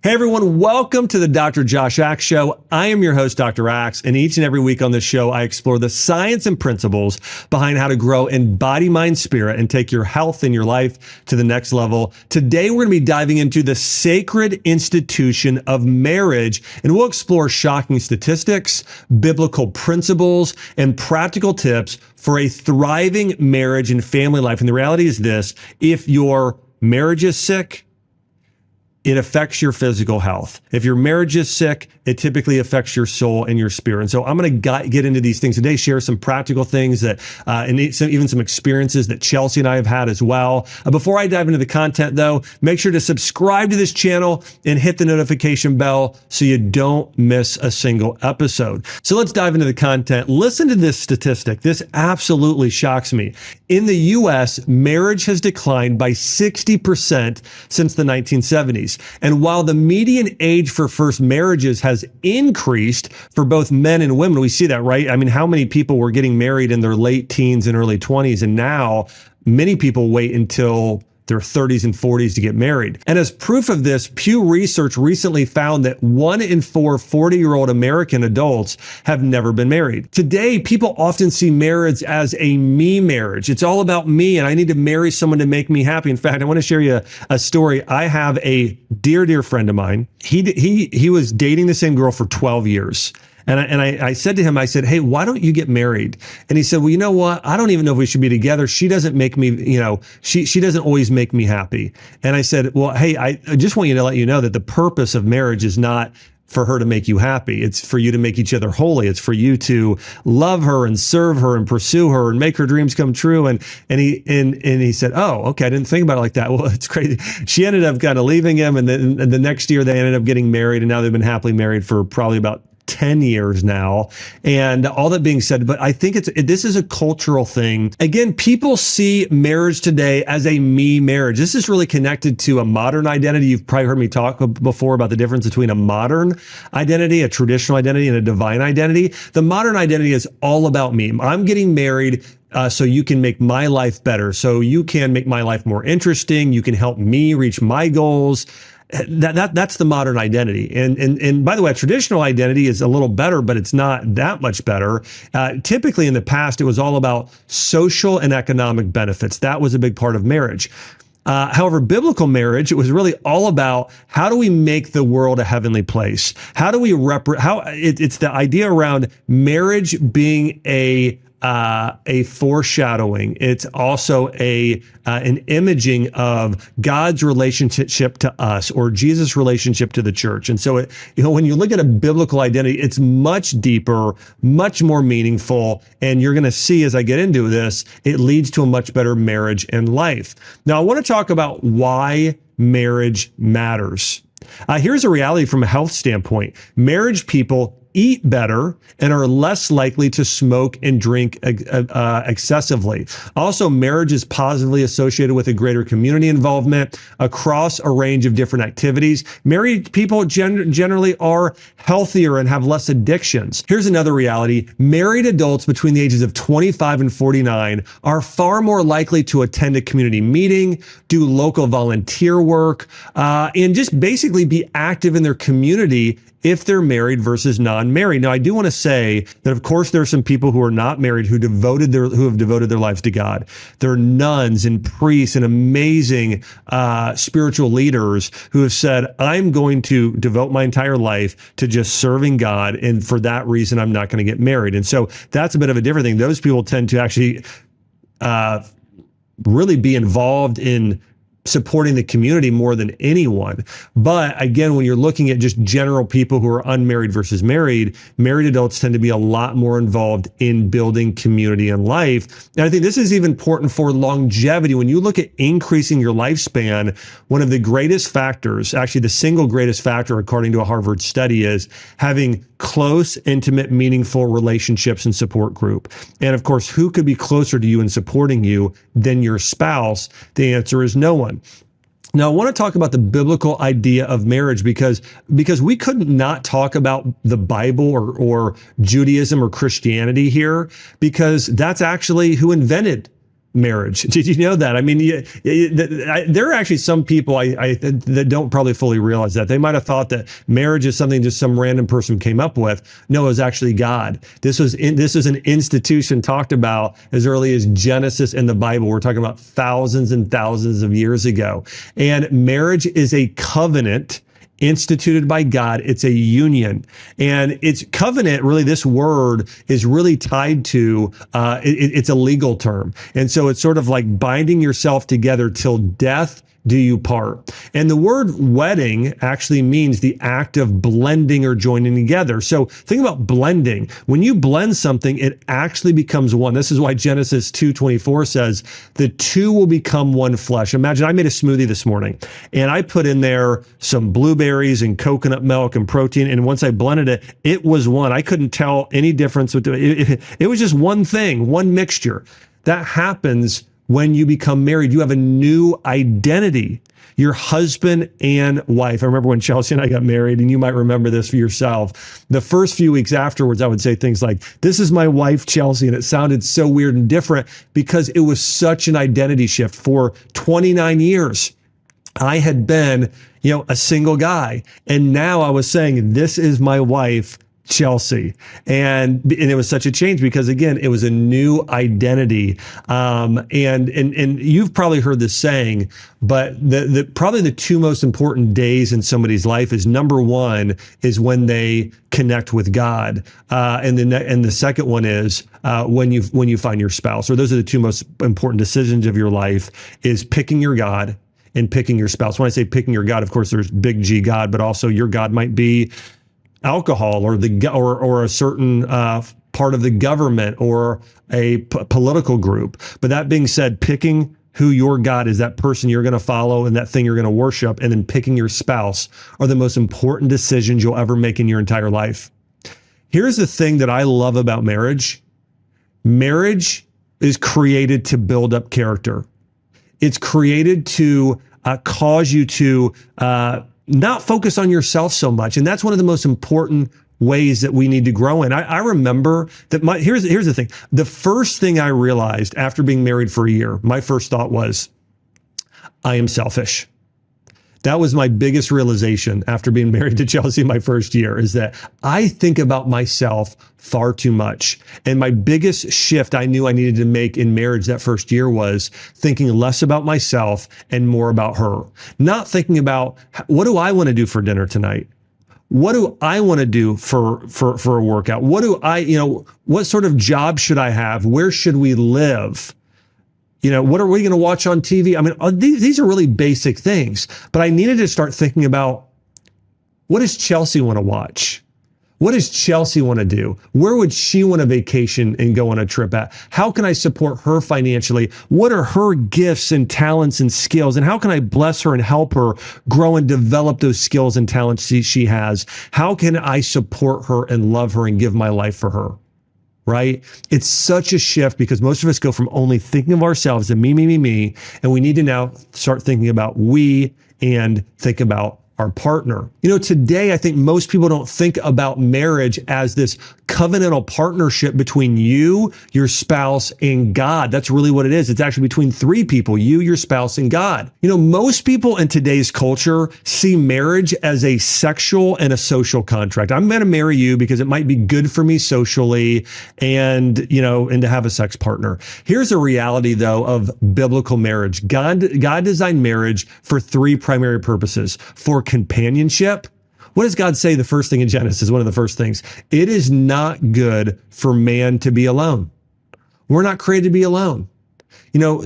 Hey everyone, welcome to the Dr. Josh Axe Show. I am your host, Dr. Axe, and each and every week on this show, I explore the science and principles behind how to grow in body, mind, spirit, and take your health and your life to the next level. Today, we're going to be diving into the sacred institution of marriage, and we'll explore shocking statistics, biblical principles, and practical tips for a thriving marriage and family life. And the reality is this: if your marriage is sick, it affects your physical health. If your marriage is sick, it typically affects your soul and your spirit. And so I'm going to get into these things today, share some practical things that, and even some experiences that Chelsea and I have had as well. Before I dive into the content though, make sure to subscribe to this channel and hit the notification bell so you don't miss a single episode. So let's dive into the content. Listen to this statistic. This absolutely shocks me. In the US, marriage has declined by 60% since the 1970s. And while the median age for first marriages has increased for both men and women, we see that, right? I mean, how many people were getting married in their late teens and early 20s? And now many people wait until their 30s and 40s to get married. And as proof of this, Pew Research recently found that 1 in 4 40-year-old American adults have never been married. Today, people often see marriage as a me marriage. It's all about me, and I need to marry someone to make me happy. In fact, I want to share you a story. I have a dear friend of mine. He was dating the same girl for 12 years. And I said to him, I said, hey, why don't you get married? And he said, well, you know what? I don't even know if we should be together. She doesn't make me, she doesn't always make me happy. And I said, well, hey, I just want you to let you know that the purpose of marriage is not for her to make you happy. It's for you to make each other holy. It's for you to love her and serve her and pursue her and make her dreams come true. And he said, oh, okay, I didn't think about it like that. Well, it's crazy. She ended up kind of leaving him, and then the next year they ended up getting married, and now they've been happily married for probably about 10 years now. And all that being said, but I think this is a cultural thing. Again, people see marriage today as a me marriage. This is really connected to a modern identity. You've probably heard me talk before about the difference between a modern identity, a traditional identity, and a divine identity. The modern identity is all about me. I'm getting married so you can make my life better. So you can make my life more interesting. You can help me reach my goals. That's the modern identity. And by the way, a traditional identity is a little better, but it's not that much better. Typically in the past, it was all about social and economic benefits. That was a big part of marriage. However, biblical marriage, it was really all about how do we make the world a heavenly place? How do we it's the idea around marriage being a foreshadowing. It's also an imaging of God's relationship to us, or Jesus' relationship to the church. And so, when you look at a biblical identity, it's much deeper, much more meaningful. And you're going to see as I get into this, it leads to a much better marriage and life. Now, I want to talk about why marriage matters. Here's a reality from a health standpoint. Marriage people eat better and are less likely to smoke and drink excessively. Also, marriage is positively associated with a greater community involvement across a range of different activities. Married people generally are healthier and have less addictions. Here's another reality. Married adults between the ages of 25 and 49 are far more likely to attend a community meeting, do local volunteer work, and just basically be active in their community if they're married versus non-married. Now, I do want to say that, of course, there are some people who are not married who have devoted their lives to God. There are nuns and priests and amazing spiritual leaders who have said, I'm going to devote my entire life to just serving God, and for that reason, I'm not going to get married. And so that's a bit of a different thing. Those people tend to actually really be involved in supporting the community more than anyone. But again, when you're looking at just general people who are unmarried versus married, married adults tend to be a lot more involved in building community and life. And I think this is even important for longevity. When you look at increasing your lifespan, one of the greatest factors, actually the single greatest factor, according to a Harvard study, is having close, intimate, meaningful relationships and support group. And of course, who could be closer to you and supporting you than your spouse? The answer is no one. Now, I want to talk about the biblical idea of marriage because we couldn't not talk about the Bible or Judaism or Christianity here, because that's actually who invented marriage. Did you know that? I mean, there are actually some people that don't probably fully realize that. They might have thought that marriage is something just some random person came up with. No, it was actually God. This was an institution talked about as early as Genesis in the Bible. We're talking about thousands and thousands of years ago. And marriage is a covenant instituted by God. It's a union, and it's covenant. Really, this word is really tied to, it's a legal term. And so it's sort of like binding yourself together till death do you part. And the word wedding actually means the act of blending or joining together. So think about blending. When you blend something, it actually becomes one. This is why Genesis 2:24 says the two will become one flesh. Imagine I made a smoothie this morning and I put in there some blueberries and coconut milk and protein. And once I blended it, it was one. I couldn't tell any difference with it. It was just one thing, one mixture. That happens when you become married. You have a new identity. Your husband and wife. I remember when Chelsea and I got married, and you might remember this for yourself. The first few weeks afterwards, I would say things like, "This is my wife, Chelsea." And it sounded so weird and different because it was such an identity shift. For 29 years, I had been, a single guy. And now I was saying, "This is my wife, Chelsea." And it was such a change because, again, it was a new identity. And you've probably heard this saying, but probably the two most important days in somebody's life is, number one is when they connect with God. And the second one is when you find your spouse. Or those are the two most important decisions of your life, is picking your God and picking your spouse. When I say picking your God, of course, there's big G God, but also your God might be alcohol or a certain part of the government or a political group. But that being said, picking who your God is, that person you're going to follow and that thing you're going to worship, and then picking your spouse are the most important decisions you'll ever make in your entire life. Here's the thing that I love about marriage. Marriage is created to build up character. It's created to cause you to not focus on yourself so much. And that's one of the most important ways that we need to grow in. I remember that here's the thing. The first thing I realized after being married for a year, my first thought was, I am selfish. That was my biggest realization after being married to Chelsea my first year, is that I think about myself far too much. And my biggest shift I knew I needed to make in marriage that first year was thinking less about myself and more about her. Not thinking about, what do I want to do for dinner tonight? What do I want to do for a workout? What sort of job should I have? Where should we live? What are we going to watch on TV? I mean, these are really basic things, but I needed to start thinking about, what does Chelsea want to watch? What does Chelsea want to do? Where would she want to vacation and go on a trip at? How can I support her financially? What are her gifts and talents and skills? And how can I bless her and help her grow and develop those skills and talents she has? How can I support her and love her and give my life for her? Right? It's such a shift because most of us go from only thinking of ourselves and me, and we need to now start thinking about we and think about our partner. Today, I think most people don't think about marriage as this covenantal partnership between you, your spouse, and God. That's really what it is. It's actually between three people, you, your spouse, and God. Most people in today's culture see marriage as a sexual and a social contract. I'm going to marry you because it might be good for me socially and to have a sex partner. Here's a reality, though, of biblical marriage. God designed marriage for three primary purposes: for companionship. What does God say? The first thing in Genesis, one of the first things, it is not good for man to be alone. We're not created to be alone.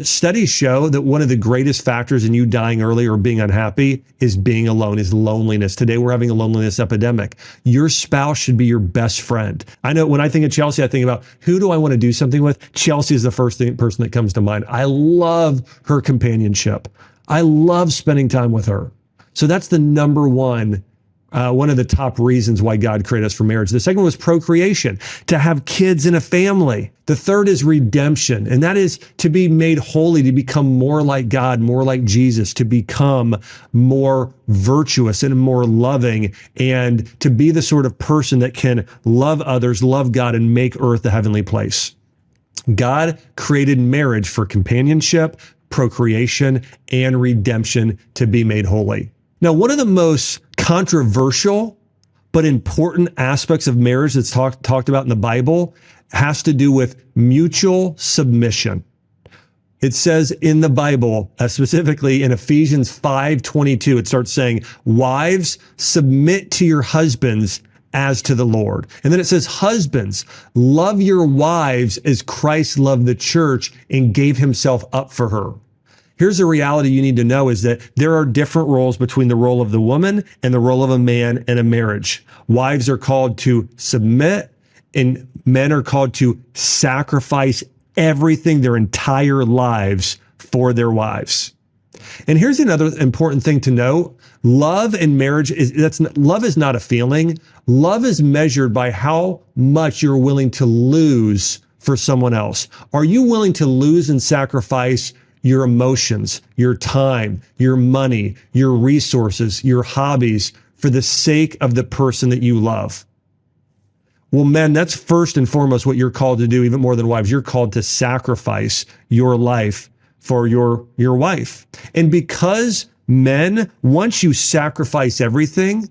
Studies show that one of the greatest factors in you dying early or being unhappy is being alone, is loneliness. Today, we're having a loneliness epidemic. Your spouse should be your best friend. I know when I think of Chelsea, I think about, who do I want to do something with? Chelsea is the first person that comes to mind. I love her companionship. I love spending time with her. So that's the number one of the top reasons why God created us for marriage. The second was procreation, to have kids in a family. The third is redemption, and that is to be made holy, to become more like God, more like Jesus, to become more virtuous and more loving, and to be the sort of person that can love others, love God, and make earth a heavenly place. God created marriage for companionship, procreation, and redemption to be made holy. Now, one of the most controversial but important aspects of marriage that's talked about in the Bible has to do with mutual submission. It says in the Bible, specifically in Ephesians 5:22, it starts saying, "Wives, submit to your husbands as to the Lord." And then it says, "Husbands, love your wives as Christ loved the church and gave himself up for her." Here's the reality you need to know is that there are different roles between the role of the woman and the role of a man in a marriage. Wives are called to submit, and men are called to sacrifice everything, their entire lives, for their wives. And here's another important thing to know. Love in marriage love is not a feeling. Love is measured by how much you're willing to lose for someone else. Are you willing to lose and sacrifice your emotions, your time, your money, your resources, your hobbies for the sake of the person that you love? Well, men, that's first and foremost what you're called to do, even more than wives. You're called to sacrifice your life for your wife. And because men, once you sacrifice everything,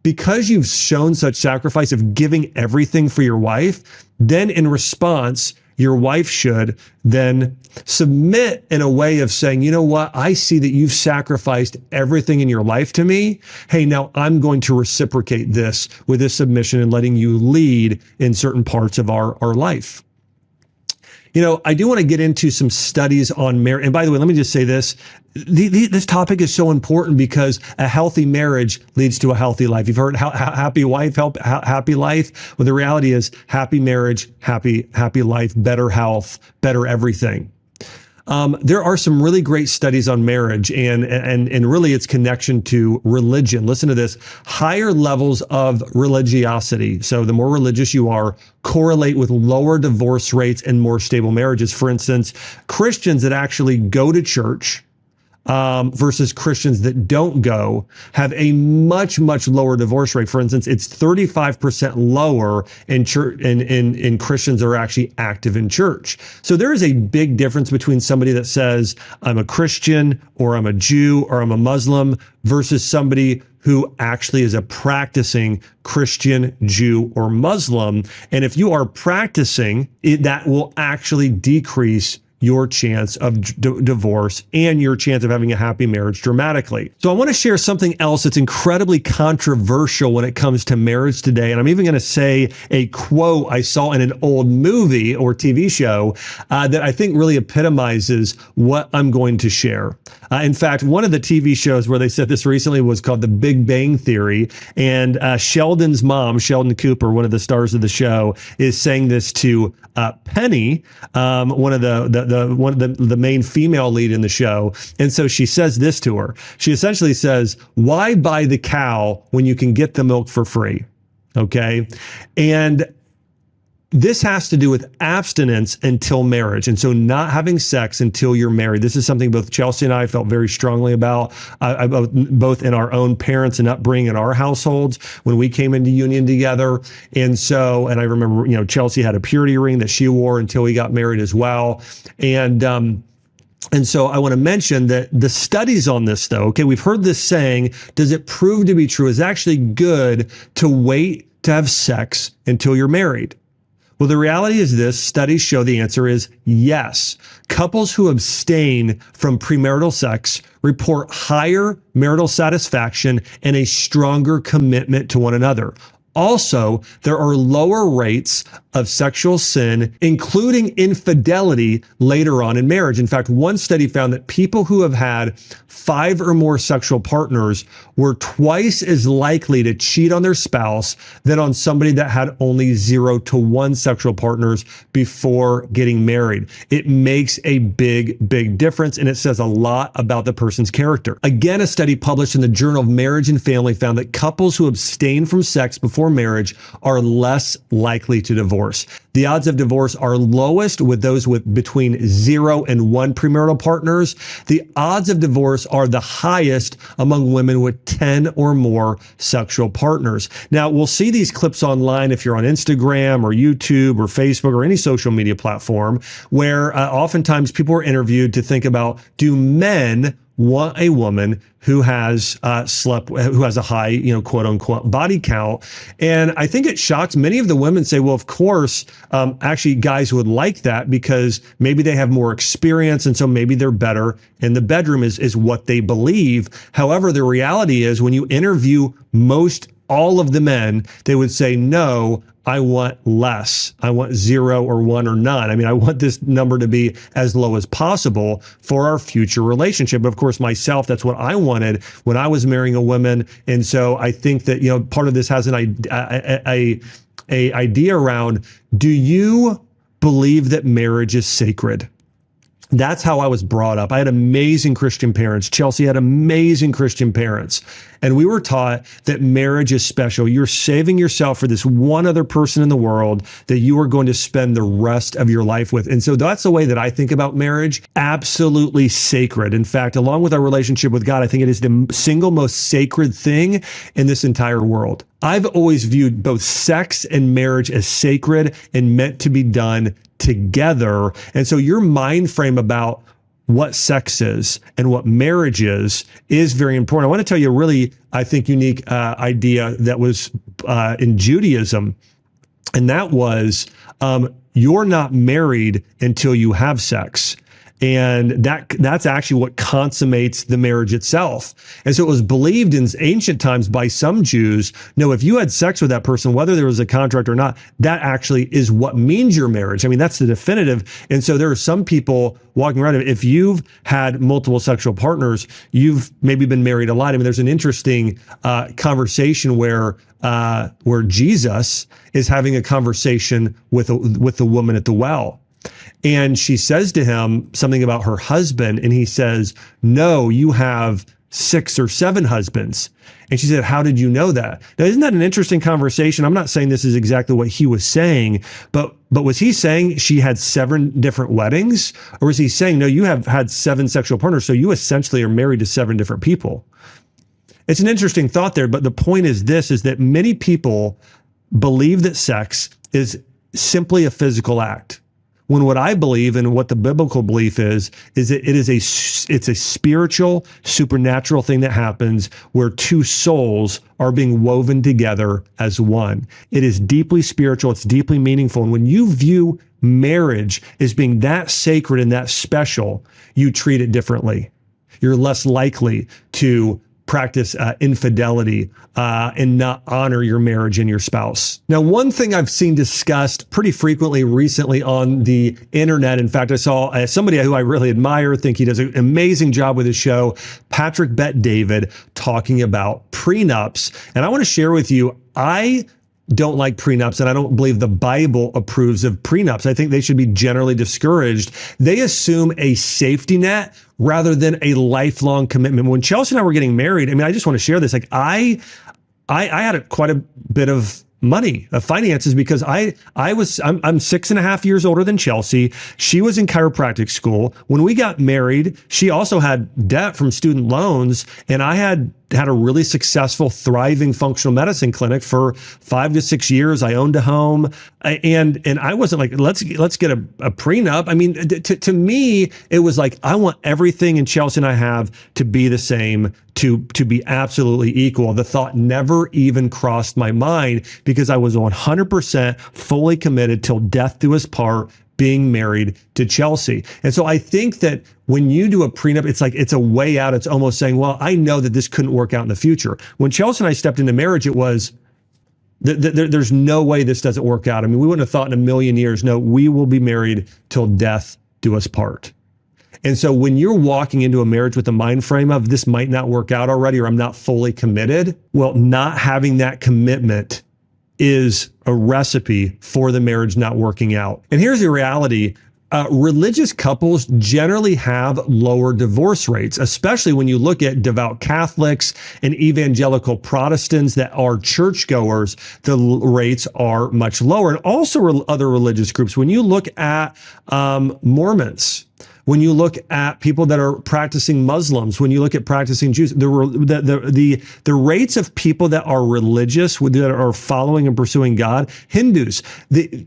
because you've shown such sacrifice of giving everything for your wife, then in response, your wife should then submit in a way of saying, you know what? I see that you've sacrificed everything in your life to me. Hey, now I'm going to reciprocate this with this submission and letting you lead in certain parts of our life. You know, I do want to get into some studies on marriage. And by the way, let me just say this. This topic is so important because a healthy marriage leads to a healthy life. You've heard happy wife, happy life. Well, the reality is happy marriage, happy life, better health, better everything. There are some really great studies on marriage and really its connection to religion. Listen to this. Higher levels of religiosity, so the more religious you are, correlate with lower divorce rates and more stable marriages. For instance, Christians that actually go to church versus Christians that don't go have a much lower divorce rate. For instance, it's 35% lower in church in Christians that are actually active in church. So there is a big difference between somebody that says, I'm a Christian or I'm a Jew or I'm a Muslim versus somebody who actually is a practicing Christian, Jew, or Muslim. And if you are practicing, that will actually decrease your chance of divorce and your chance of having a happy marriage dramatically. So I want to share something else that's incredibly controversial when it comes to marriage today. And I'm even going to say a quote I saw in an old movie or TV show that I think really epitomizes what I'm going to share. In fact, one of the TV shows where they said this recently was called The Big Bang Theory. And Sheldon's mom, Sheldon Cooper, one of the stars of the show, is saying this to Penny, one of the main female lead in the show. And so she says this to her. She essentially says, why buy the cow when you can get the milk for free? Okay. And this has to do with abstinence until marriage. And so not having sex until you're married. This is something both Chelsea and I felt very strongly about, both in our own parents and upbringing in our households when we came into union together. And I remember, Chelsea had a purity ring that she wore until we got married as well. And so I want to mention that the studies on this, though, okay, we've heard this saying, does it prove to be true? It's actually good to wait to have sex until you're married. Well, the reality is this. Studies show the answer is yes. Couples who abstain from premarital sex report higher marital satisfaction and a stronger commitment to one another. Also, there are lower rates of sexual sin, including infidelity later on in marriage. In fact, one study found that people who have had 5 or more sexual partners were twice as likely to cheat on their spouse than on somebody that had only 0 to 1 sexual partners before getting married. It makes a big difference, and it says a lot about the person's character. Again, a study published in the Journal of Marriage and Family found that couples who abstain from sex before before marriage are less likely to divorce. The odds of divorce are lowest with those with between 0 and 1 premarital partners. The odds of divorce are the highest among women with 10 or more sexual partners. Now, we'll see these clips online if you're on Instagram or YouTube or Facebook or any social media platform, where oftentimes people are interviewed to think about, do men want a woman who has who has a high, quote unquote, body count? And I think it shocks many of the women. Say, well, of course, actually guys would like that because maybe they have more experience. And so maybe they're better in the bedroom is what they believe. However, the reality is when you interview all of the men, they would say, no, I want less. I want 0 or 1 or none. I mean, I want this number to be as low as possible for our future relationship. But of course, myself, that's what I wanted when I was marrying a woman. And so I think that, part of this has an idea around, do you believe that marriage is sacred? That's how I was brought up. I had amazing Christian parents. Chelsea had amazing Christian parents. And we were taught that marriage is special. You're saving yourself for this one other person in the world that you are going to spend the rest of your life with. And so that's the way that I think about marriage. Absolutely sacred. In fact, along with our relationship with God, I think it is the single most sacred thing in this entire world. I've always viewed both sex and marriage as sacred and meant to be done together. And so your mind frame about what sex is and what marriage is very important. I want to tell you a really, I think, unique idea that was in Judaism. And that was, you're not married until you have sex. And that's actually what consummates the marriage itself. And so it was believed in ancient times by some Jews, no, if you had sex with that person, whether there was a contract or not, that actually is what means your marriage. I mean, that's the definitive. And so there are some people walking around, if you've had multiple sexual partners, you've maybe been married a lot. I mean, there's an interesting conversation where Jesus is having a conversation with the woman at the well. And she says to him something about her husband, and he says, no, you have 6 or 7 husbands. And she said, how did you know that? Now, isn't that an interesting conversation? I'm not saying this is exactly what he was saying, but was he saying she had 7 different weddings? Or was he saying, no, you have had 7 sexual partners, so you essentially are married to 7 different people? It's an interesting thought there, but the point is this, is that many people believe that sex is simply a physical act. When what I believe and what the biblical belief is that it's a spiritual, supernatural thing that happens where 2 souls are being woven together as one. It is deeply spiritual. It's deeply meaningful. And when you view marriage as being that sacred and that special, you treat it differently. You're less likely to practice infidelity and not honor your marriage and your spouse. Now, one thing I've seen discussed pretty frequently recently on the internet, in fact, I saw somebody who I really admire, think he does an amazing job with his show, Patrick Bet-David, talking about prenups. And I want to share with you, I don't like prenups, and I don't believe the Bible approves of prenups. I think they should be generally discouraged. They assume a safety net rather than a lifelong commitment. When Chelsea and I were getting married, I mean, I just want to share this. Like I had quite a bit of money, of finances, because I'm 6.5 years older than Chelsea. She was in chiropractic school. When we got married, she also had debt from student loans, and I had a really successful, thriving functional medicine clinic for 5 to 6 years. I owned a home, and I wasn't like, let's get a prenup. I mean, to me, it was like, I want everything in Chelsea and I have to be the same, to be absolutely equal. The thought never even crossed my mind because I was 100% fully committed till death do us part, being married to Chelsea. And so I think that when you do a prenup, it's like, it's a way out. It's almost saying, well, I know that this couldn't work out in the future. When Chelsea and I stepped into marriage, it was, there's no way this doesn't work out. I mean, we wouldn't have thought in a million years, no, we will be married till death do us part. And so when you're walking into a marriage with the mind frame of this might not work out already, or I'm not fully committed, well, not having that commitment is a recipe for the marriage not working out. And here's the reality. religious couples generally have lower divorce rates, especially when you look at devout Catholics and evangelical Protestants that are churchgoers. The rates are much lower. And also other religious groups. When you look at Mormons, when you look at people that are practicing Muslims, when you look at practicing Jews, the rates of people that are religious, that are following and pursuing God, Hindus, the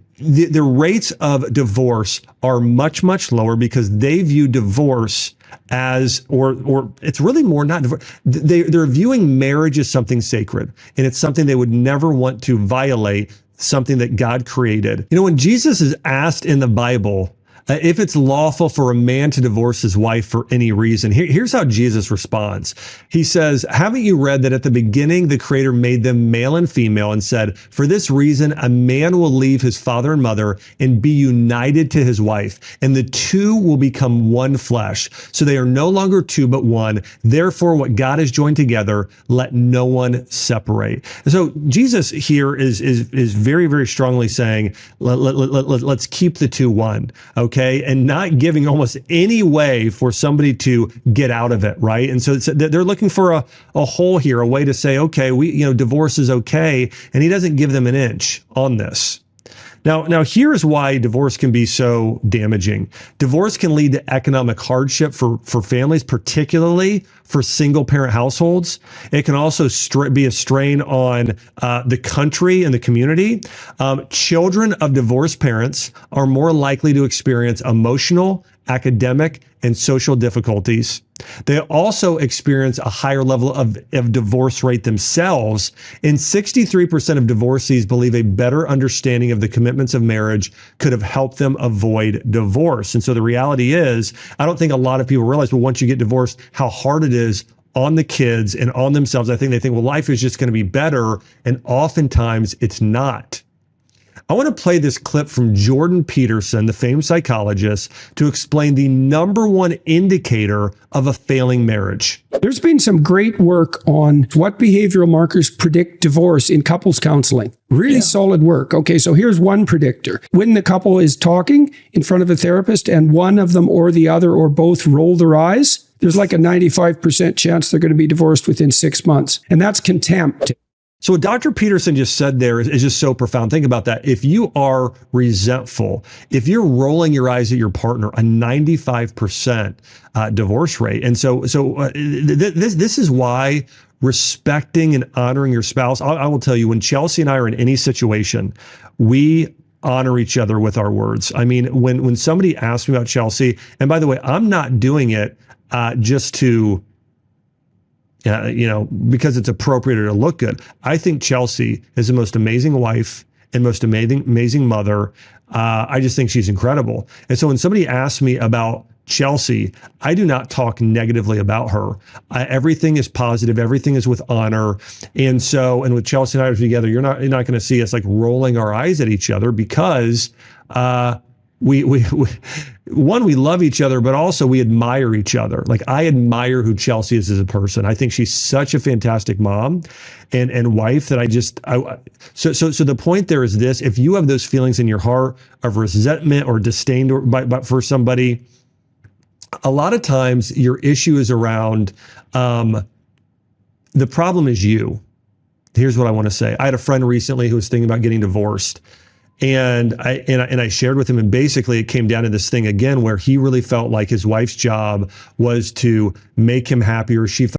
rates of divorce are much, much lower because they view divorce as, or it's really more not divorce. They're viewing marriage as something sacred, and it's something they would never want to violate, something that God created. You know, when Jesus is asked in the Bible, if it's lawful for a man to divorce his wife for any reason, here's how Jesus responds. He says, haven't you read that at the beginning, the Creator made them male and female and said, for this reason, a man will leave his father and mother and be united to his wife, and the two will become one flesh. So they are no longer two, but one. Therefore, what God has joined together, let no one separate. And so Jesus here is very, very strongly saying, let's keep the two one. Okay. And not giving almost any way for somebody to get out of it, right? And so they're looking for a hole here, a way to say, okay, divorce is okay, and he doesn't give them an inch on this. Now, here's why divorce can be so damaging. Divorce can lead to economic hardship for families, particularly for single-parent households. It can also be a strain on the country and the community. Children of divorced parents are more likely to experience emotional, academic, and social difficulties. They also experience a higher level of divorce rate themselves, and 63% of divorcees believe a better understanding of the commitments of marriage could have helped them avoid divorce. And so the reality is, I don't think a lot of people realize, well, once you get divorced, how hard it is on the kids and on themselves. I think they think, well, life is just going to be better, and oftentimes it's not. I want to play this clip from Jordan Peterson, the famed psychologist, to explain the number one indicator of a failing marriage. There's been some great work on what behavioral markers predict divorce in couples counseling. Really solid work. Okay, so here's one predictor. When the couple is talking in front of a therapist and one of them or the other or both roll their eyes, there's like a 95% chance they're going to be divorced within 6 months. And that's contempt. So what Dr. Peterson just said there is just so profound. Think about that. If you are resentful, if you're rolling your eyes at your partner, a 95% divorce rate. And so this is why respecting and honoring your spouse. I will tell you, when Chelsea and I are in any situation, we honor each other with our words. I mean, when somebody asks me about Chelsea, and by the way, I'm not doing it just to because it's appropriate or to look good. I think Chelsea is the most amazing wife and most amazing mother. I just think she's incredible. And so when somebody asks me about Chelsea, I do not talk negatively about her. Everything is positive. Everything is with honor. And with Chelsea and I together, you're not going to see us like rolling our eyes at each other, because we love each other, but also we admire each other. Like, I admire who Chelsea is as a person. I think she's such a fantastic mom and wife that so the point there is this: if you have those feelings in your heart of resentment or disdain for somebody, a lot of times your issue is around, the problem is you. Here's what I want to say. I had a friend recently who was thinking about getting divorced. And I shared with him, and basically it came down to this thing again, where he really felt like his wife's job was to make him happy, or she felt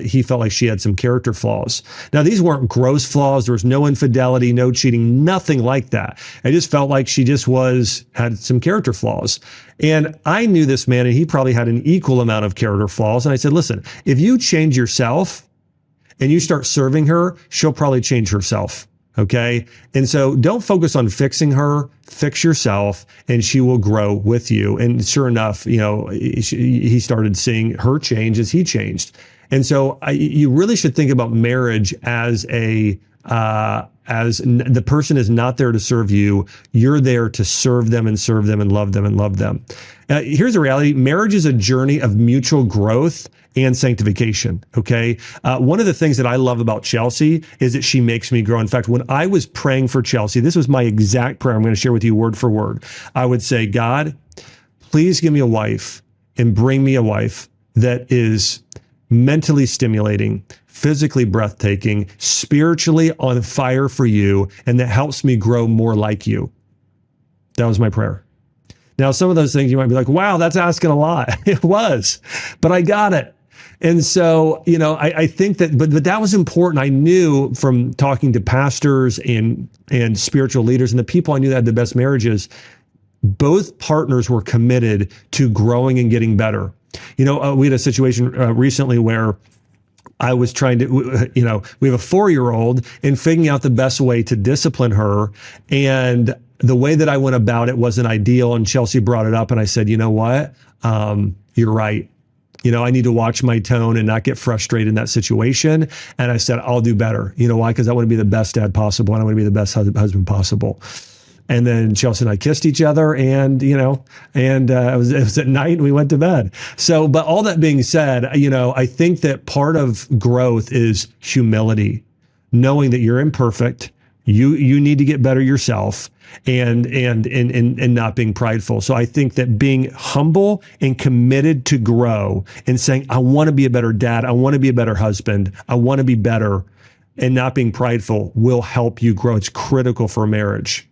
he felt like she had some character flaws. Now, these weren't gross flaws. There was no infidelity, no cheating, nothing like that. I just felt like she just had some character flaws. And I knew this man, and he probably had an equal amount of character flaws. And I said, listen, if you change yourself and you start serving her, she'll probably change herself. Okay. And so don't focus on fixing her, fix yourself, and she will grow with you. And sure enough, he started seeing her change as he changed. And so you really should think about marriage as the person is not there to serve you. You're there to serve them and love them and love them. Here's the reality. Marriage is a journey of mutual growth and sanctification. Okay. One of the things that I love about Chelsea is that she makes me grow. In fact, when I was praying for Chelsea, this was my exact prayer. I'm going to share with you word for word. I would say, God, please give me a wife and bring me a wife that is mentally stimulating, physically breathtaking, spiritually on fire for you, and that helps me grow more like you. That was my prayer. Now, some of those things you might be like, wow, that's asking a lot. It was, but I got it. And so, I think that, but that was important. I knew from talking to pastors and spiritual leaders and the people I knew that had the best marriages, both partners were committed to growing and getting better. We had a situation recently where I was trying to, we have a 4-year-old and figuring out the best way to discipline her. And the way that I went about it wasn't ideal. And Chelsea brought it up and I said, you know what? You're right. I need to watch my tone and not get frustrated in that situation. And I said, I'll do better. You know why? Because I want to be the best dad possible and I want to be the best husband possible. And then Chelsea and I kissed each other and it was at night and we went to bed. So, but all that being said, I think that part of growth is humility, knowing that you're imperfect. You need to get better yourself and not being prideful. So I think that being humble and committed to grow and saying, I want to be a better dad. I want to be a better husband. I want to be better, and not being prideful will help you grow. It's critical for a marriage.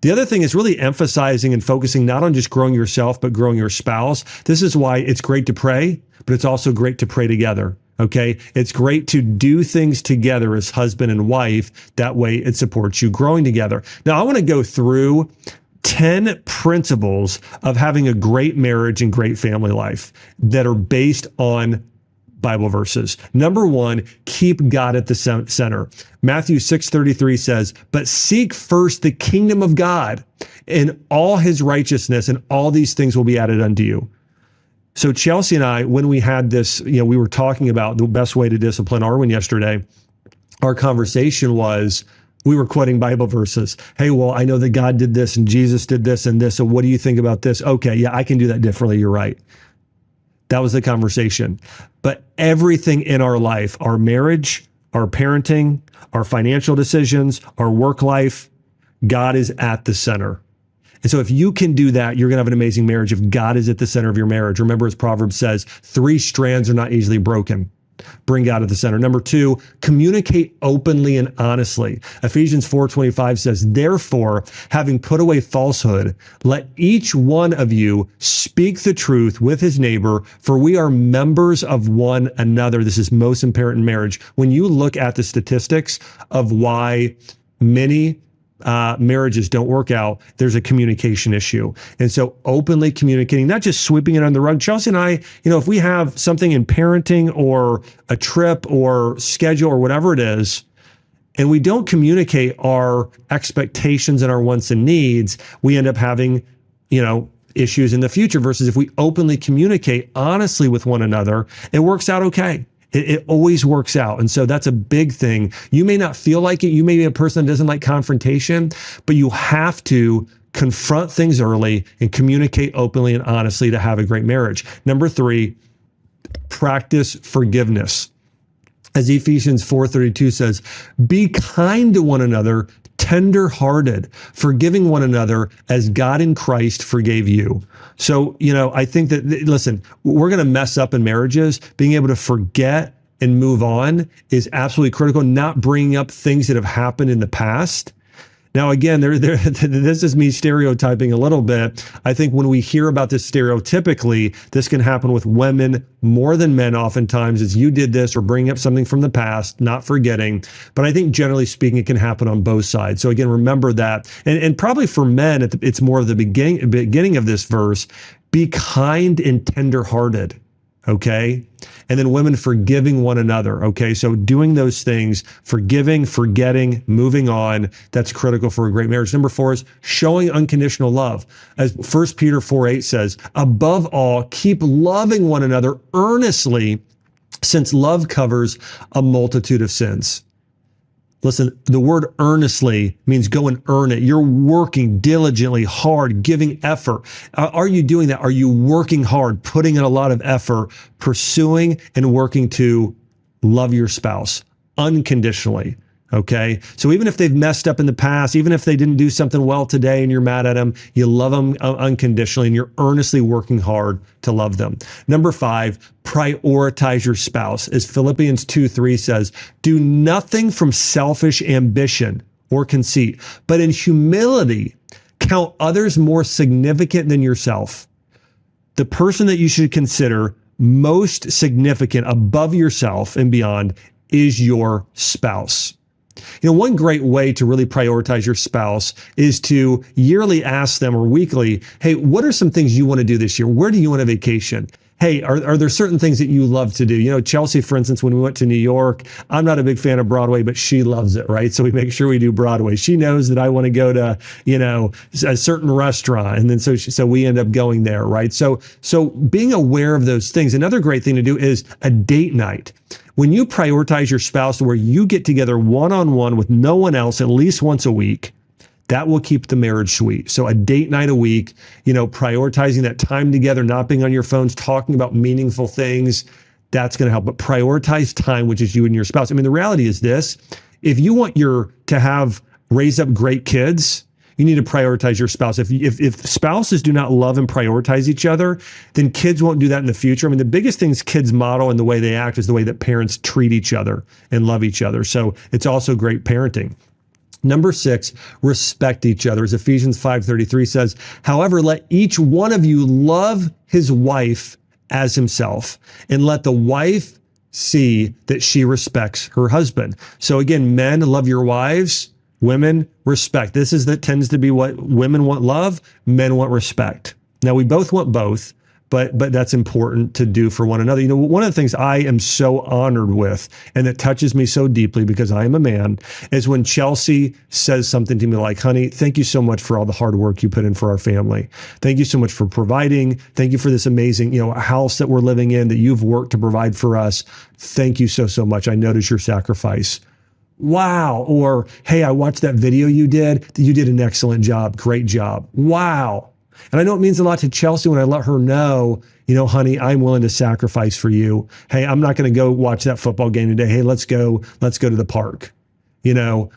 The other thing is really emphasizing and focusing not on just growing yourself, but growing your spouse. This is why it's great to pray, but it's also great to pray together. Okay. It's great to do things together as husband and wife. That way it supports you growing together. Now I want to go through 10 principles of having a great marriage and great family life that are based on Bible verses. Number 1, keep God at the center. Matthew 6:33 says, but seek first the kingdom of God and all his righteousness, and all these things will be added unto you. So Chelsea and I, when we had this, we were talking about the best way to discipline Arwen yesterday. Our conversation was, we were quoting Bible verses. Hey, well, I know that God did this and Jesus did this and this. So what do you think about this? Okay, yeah, I can do that differently. You're right. That was the conversation. But everything in our life, our marriage, our parenting, our financial decisions, our work life, God is at the center. And so if you can do that, you're going to have an amazing marriage if God is at the center of your marriage. Remember, as Proverbs says, 3 strands are not easily broken. Bring God at the center. Number 2, communicate openly and honestly. Ephesians 4:25 says, therefore, having put away falsehood, let each one of you speak the truth with his neighbor, for we are members of one another. This is most important in marriage. When you look at the statistics of why many marriages don't work out, there's a communication issue. And so openly communicating, not just sweeping it on the rug. Chelsea and I, if we have something in parenting or a trip or schedule or whatever it is, and we don't communicate our expectations and our wants and needs, we end up having, issues in the future, versus if we openly communicate honestly with one another, it works out okay. It always works out. And so that's a big thing. You may not feel like it. You may be a person that doesn't like confrontation, but you have to confront things early and communicate openly and honestly to have a great marriage. Number 3, practice forgiveness. As Ephesians 4:32 says, be kind to one another, tender-hearted, forgiving one another as God in Christ forgave you. So, I think that, listen, we're going to mess up in marriages. Being able to forget and move on is absolutely critical. Not bringing up things that have happened in the past. Now, again, this is me stereotyping a little bit. I think when we hear about this stereotypically, this can happen with women more than men oftentimes, as you did this or bring up something from the past, not forgetting. But I think generally speaking, it can happen on both sides. So again, remember that. And probably for men, it's more of the beginning of this verse, be kind and tenderhearted. Okay. And then women forgiving one another. Okay. So doing those things, forgiving, forgetting, moving on, that's critical for a great marriage. Number 4 is showing unconditional love. As 1 Peter 4:8 says, above all, keep loving one another earnestly, since love covers a multitude of sins. Listen, the word earnestly means go and earn it. You're working diligently, hard, giving effort. Are you doing that? Are you working hard, putting in a lot of effort, pursuing and working to love your spouse unconditionally? Okay. So even if they've messed up in the past, even if they didn't do something well today and you're mad at them, you love them unconditionally and you're earnestly working hard to love them. Number 5, prioritize your spouse. As Philippians 2:3 says, do nothing from selfish ambition or conceit, but in humility, count others more significant than yourself. The person that you should consider most significant above yourself and beyond is your spouse. You know, one great way to really prioritize your spouse is to yearly ask them or weekly, hey, what are some things you want to do this year? Where do you want a vacation? Hey, are there certain things that you love to do? You know, Chelsea, for instance, when we went to New York, I'm not a big fan of Broadway, but she loves it, right? So we make sure we do Broadway. She knows that I want to go to, you know, a certain restaurant. And then so we end up going there, right? So being aware of those things. Another great thing to do is a date night. When you prioritize your spouse where you get together one-on-one with no one else at least once a week, that will keep the marriage sweet. So a date night a week, you know, prioritizing that time together, not being on your phones, talking about meaningful things, that's going to help. But prioritize time, which is you and your spouse. I mean, the reality is this: if you want to raise up great kids, you need to prioritize your spouse. If spouses do not love and prioritize each other, then kids won't do that in the future. I mean, the biggest things kids model and the way they act is the way that parents treat each other and love each other. So it's also great parenting. Number 6, respect each other. As Ephesians 5:33 says, however, let each one of you love his wife as himself, and let the wife see that she respects her husband. So again, men, love your wives. Women, respect. That tends to be what women want: love, men want respect. Now, we both want both, but that's important to do for one another. You know, one of the things I am so honored with, and that touches me so deeply because I am a man, is when Chelsea says something to me like, honey, thank you so much for all the hard work you put in for our family. Thank you so much for providing. Thank you for this amazing, you know, house that we're living in that you've worked to provide for us. Thank you so much. I notice your sacrifice. Wow. Or, hey, I watched that video you did. You did an excellent job. Great job. Wow. And I know it means a lot to Chelsea when I let her know, you know, honey, I'm willing to sacrifice for you. Hey, I'm not going to go watch that football game today. Hey, let's go to the park. You know,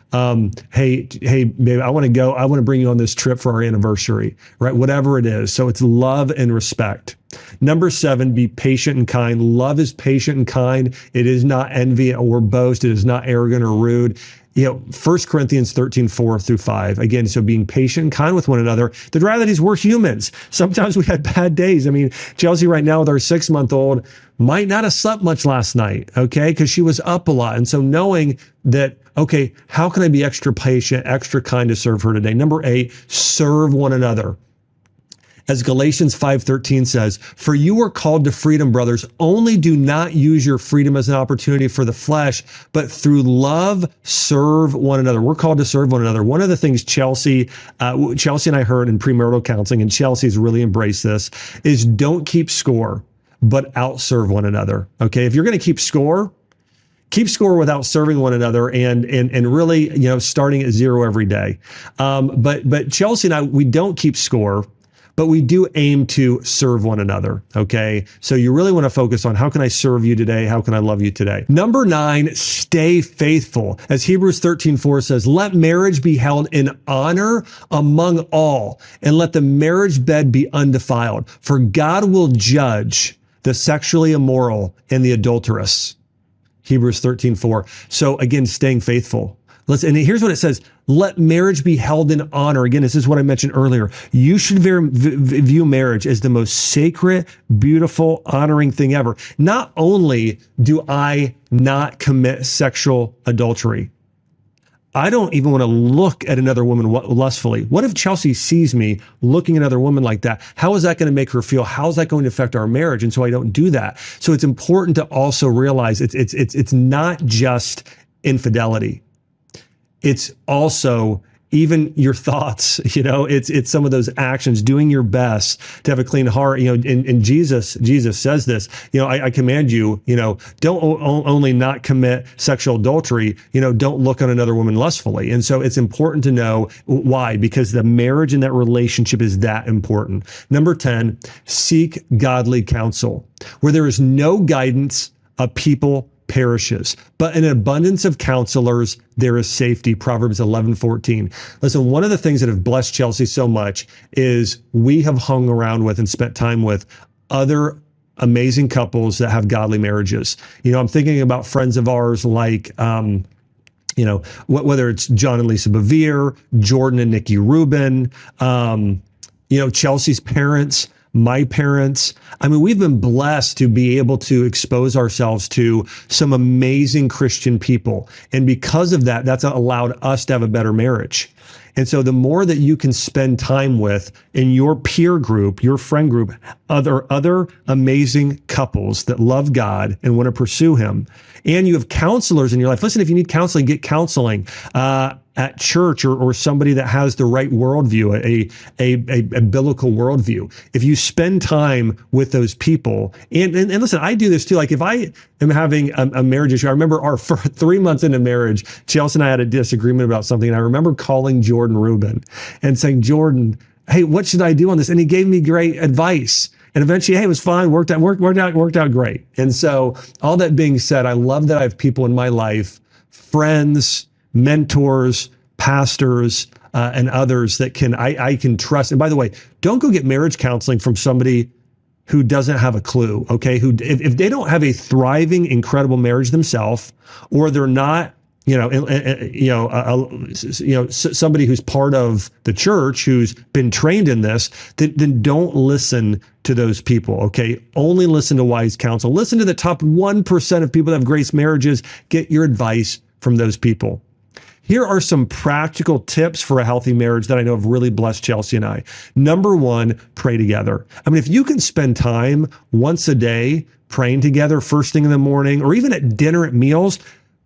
hey, babe, I want to bring you on this trip for our anniversary, right? Whatever it is. So it's love and respect. Number 7, be patient and kind. Love is patient and kind. It is not envy or boast. It is not arrogant or rude. You know, 1 Corinthians 13:4-5. Again, so being patient and kind with one another. The reality is we're humans. Sometimes we had bad days. I mean, Chelsea right now with our 6-month-old might not have slept much last night, okay, because she was up a lot. And so knowing that, okay, how can I be extra patient, extra kind to serve her today? Number 8, serve one another. As Galatians 5:13 says, for you are called to freedom, brothers. Only do not use your freedom as an opportunity for the flesh, but through love, serve one another. We're called to serve one another. One of the things Chelsea and I heard in premarital counseling, and Chelsea's really embraced this, is don't keep score, but outserve one another. Okay. If you're going to keep score without serving one another and really, you know, starting at 0 every day. But Chelsea and I, we don't keep score, but we do aim to serve one another, okay? So you really want to focus on how can I serve you today? How can I love you today? Number 9, stay faithful. As Hebrews 13:4 says, let marriage be held in honor among all, and let the marriage bed be undefiled, for God will judge the sexually immoral and the adulterous. Hebrews 13:4. So again, staying faithful. Listen, and here's what it says. Let marriage be held in honor. Again, this is what I mentioned earlier. You should view marriage as the most sacred, beautiful, honoring thing ever. Not only do I not commit sexual adultery, I don't even want to look at another woman lustfully. What if Chelsea sees me looking at another woman like that? How is that going to make her feel? How is that going to affect our marriage? And so I don't do that. So it's important to also realize it's not just infidelity. It's also even your thoughts, it's some of those actions, doing your best to have a clean heart, and Jesus says this, I command you, don't only not commit sexual adultery, don't look on another woman lustfully. And so it's important to know why, because the marriage and that relationship is that important. Number 10, seek godly counsel. Where there is no guidance, a people perishes, but in an abundance of counselors, there is safety. Proverbs 11:14. Listen, one of the things that have blessed Chelsea so much is we have hung around with and spent time with other amazing couples that have godly marriages. I'm thinking about friends of ours like, whether it's John and Lisa Bevere, Jordan and Nikki Rubin, Chelsea's parents, my parents. I mean, we've been blessed to be able to expose ourselves to some amazing Christian people. And because of that, that's allowed us to have a better marriage. And so the more that you can spend time with in your peer group, your friend group, other amazing couples that love God and want to pursue him, and you have counselors in your life. Listen, if you need counseling, get counseling at church or somebody that has the right worldview, a biblical worldview. If you spend time with those people, and listen, I do this too. Like if I am having a marriage issue, I remember for 3 months into marriage, Chelsea and I had a disagreement about something, and I remember calling Jordan Rubin and saying, Jordan, hey, what should I do on this? And he gave me great advice. And eventually, hey, it was fine, worked out great. And so all that being said, I love that I have people in my life, friends, mentors, pastors, and others that I can trust. And by the way, don't go get marriage counseling from somebody who doesn't have a clue, okay? If they don't have a thriving, incredible marriage themselves, or they're not, somebody who's part of the church who's been trained in this, then don't listen to those people, okay? Only listen to wise counsel. Listen to the top 1% of people that have great marriages. Get your advice from those people. Here are some practical tips for a healthy marriage that I know have really blessed Chelsea and I. Number 1, pray together. I mean, if you can spend time once a day praying together, first thing in the morning, or even at dinner, at meals,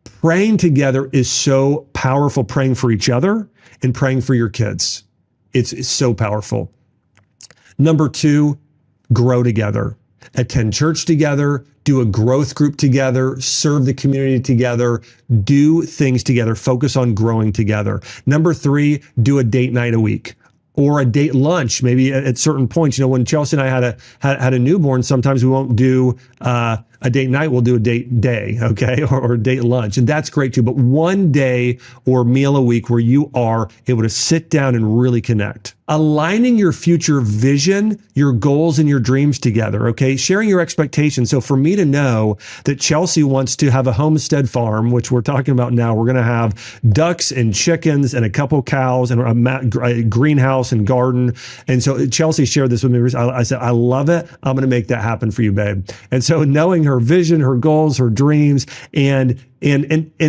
praying together is so powerful. Praying for each other and praying for your kids. It's so powerful. Number 2, grow together. Attend church together, do a growth group together, serve the community together, do things together, focus on growing together. Number 3, do a date night a week. Or a date lunch, maybe at certain points. When Chelsea and I had a newborn, sometimes we won't do a date night, we'll do a date day, okay, or a date lunch. And that's great too. But one day or meal a week where you are able to sit down and really connect. Aligning your future vision, your goals, and your dreams together, okay? Sharing your expectations. So for me to know that Chelsea wants to have a homestead farm, which we're talking about now, we're going to have ducks and chickens and a couple cows and a greenhouse and garden. And so Chelsea shared this with me. I said, I love it. I'm going to make that happen for you, babe. And so knowing her vision, her goals, her dreams, and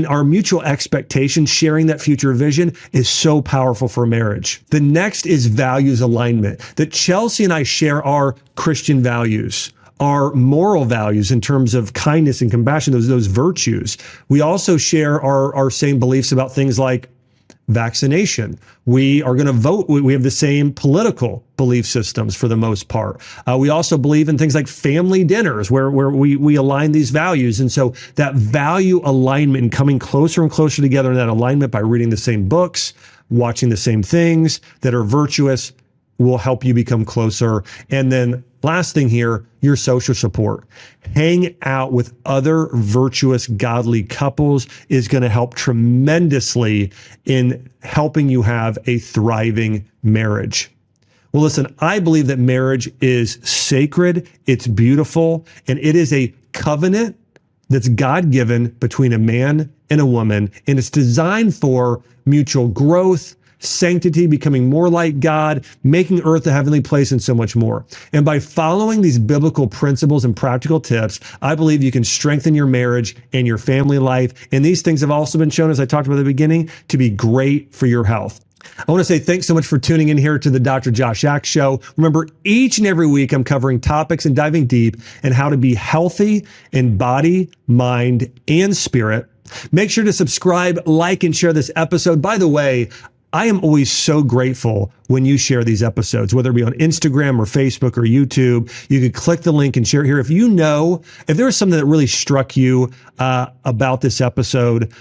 our mutual expectations, sharing that future vision is so powerful for marriage. The next is values alignment. That Chelsea and I share our Christian values, our moral values in terms of kindness and compassion, those virtues. We also share our same beliefs about things like vaccination. We are going to vote. We have the same political belief systems for the most part. We also believe in things like family dinners where we align these values. And so that value alignment and coming closer and closer together in that alignment by reading the same books, watching the same things that are virtuous will help you become closer. And then last thing here, your social support. Hang out with other virtuous, godly couples is going to help tremendously in helping you have a thriving marriage. Well, listen, I believe that marriage is sacred, it's beautiful, and it is a covenant that's God-given between a man and a woman, and it's designed for mutual growth, sanctity, becoming more like God, making earth a heavenly place, and so much more. And by following these biblical principles and practical tips, I believe you can strengthen your marriage and your family life. And these things have also been shown, as I talked about at the beginning, to be great for your health. I want to say thanks so much for tuning in here to the Dr. Josh Axe Show. Remember, each and every week I'm covering topics and diving deep in how to be healthy in body, mind, and spirit. Make sure to subscribe, like, and share this episode. By the way, I am always so grateful when you share these episodes, whether it be on Instagram or Facebook or YouTube. You can click the link and share it here. If you know, if there was something that really struck you about this episode,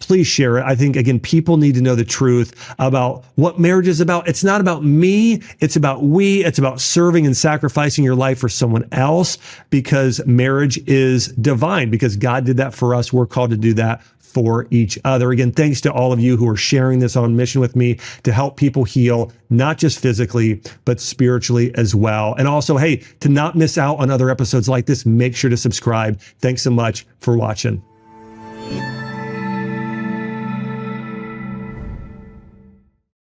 please share it. I think, again, people need to know the truth about what marriage is about. It's not about me. It's about we. It's about serving and sacrificing your life for someone else, because marriage is divine, because God did that for us. We're called to do that for each other. Again, thanks to all of you who are sharing this on mission with me to help people heal, not just physically, but spiritually as well. And also, hey, to not miss out on other episodes like this, make sure to subscribe. Thanks so much for watching.